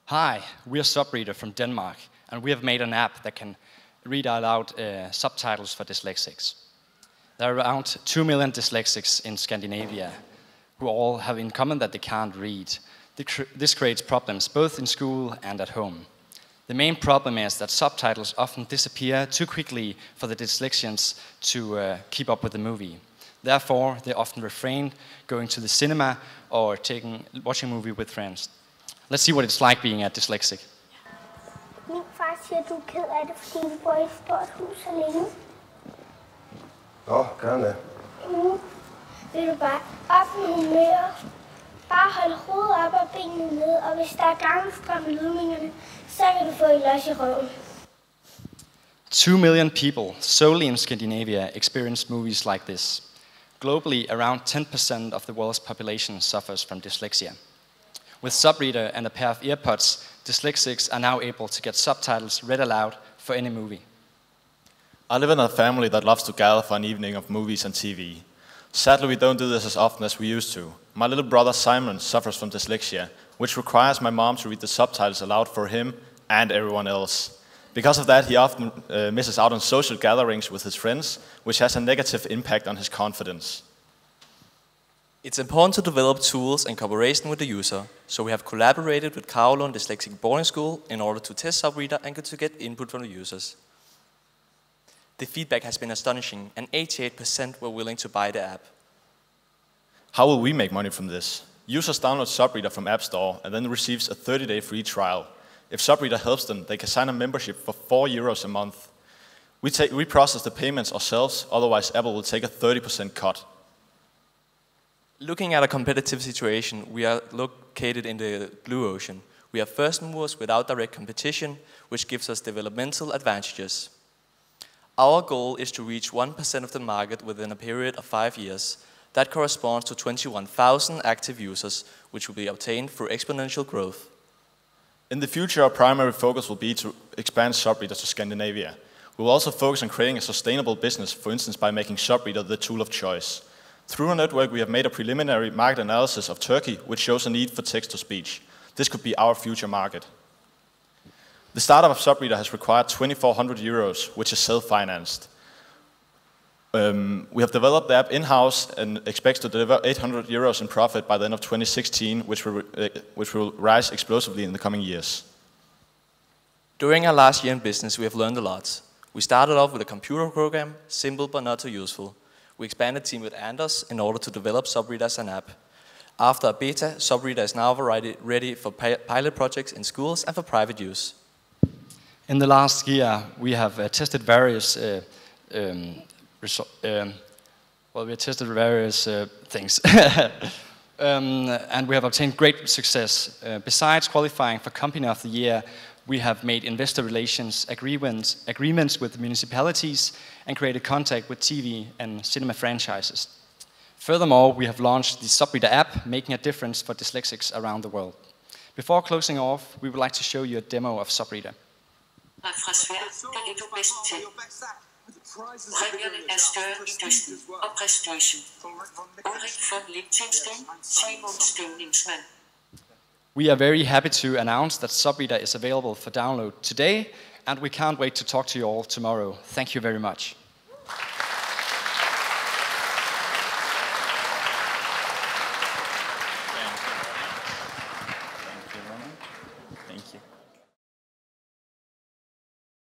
Hi, we are Subreader from Denmark, and we have made an app that can read aloud subtitles for dyslexics. There are around 2 million dyslexics in Scandinavia who all have in common that they can't read. This creates problems both in school and at home. The main problem is that subtitles often disappear too quickly for the dyslexians to keep up with the movie. Therefore, they often refrain going to the cinema or watching a movie with friends. Let's see what it's like being a dyslexic. Min far siger, at du er ked af det, fordi vi bor i et stort hus alene. Nå, gerne. Vil du bare op med humør? Bare hold hovedet op og benene ned, og hvis der er gangstrøm i ledningerne, så kan du få et los i røven. 2 million people solely in Scandinavia experience movies like this. Globally, around 10% of the world's population suffers from dyslexia. With Subreader and a pair of earpods, dyslexics are now able to get subtitles read aloud for any movie. I live in a family that loves to gather for an evening of movies and TV. Sadly, we don't do this as often as we used to. My little brother Simon suffers from dyslexia, which requires my mom to read the subtitles aloud for him and everyone else. Because of that, he often misses out on social gatherings with his friends, which has a negative impact on his confidence. It's important to develop tools in cooperation with the user, so we have collaborated with Kowloon Dyslexic Boarding School in order to test Subreader and to get input from the users. The feedback has been astonishing, and 88% were willing to buy the app. How will we make money from this? Users download Subreader from App Store and then receives a 30-day free trial. If Subreader helps them, they can sign a membership for €4 a month. We process the payments ourselves, otherwise Apple will take a 30% cut. Looking at a competitive situation, we are located in the blue ocean. We are first movers without direct competition, which gives us developmental advantages. Our goal is to reach 1% of the market within a period of 5 years. That corresponds to 21,000 active users, which will be obtained through exponential growth. In the future, our primary focus will be to expand Subreader to Scandinavia. We will also focus on creating a sustainable business, for instance by making Subreader the tool of choice. Through our network, we have made a preliminary market analysis of Turkey, which shows a need for text-to-speech. This could be our future market. The startup of Subreader has required €2,400, which is self-financed. We have developed the app in-house and expect to deliver €800 in profit by the end of 2016, which will rise explosively in the coming years. During our last year in business, we have learned a lot. We started off with a computer program, simple but not too useful. We expanded the team with Anders in order to develop Subreader as an app. After a beta, Subreader is now ready for pilot projects in schools and for private use. In the last year, we have tested various things. And we have obtained great success. Besides qualifying for Company of the Year, we have made investor relations agreements with municipalities and created contact with TV and cinema franchises. Furthermore, we have launched the Subreader app, making a difference for dyslexics around the world. Before closing off, we would like to show you a demo of Subreader. We are very happy to announce that Subreader is available for download today, and we can't wait to talk to you all tomorrow. Thank you very much.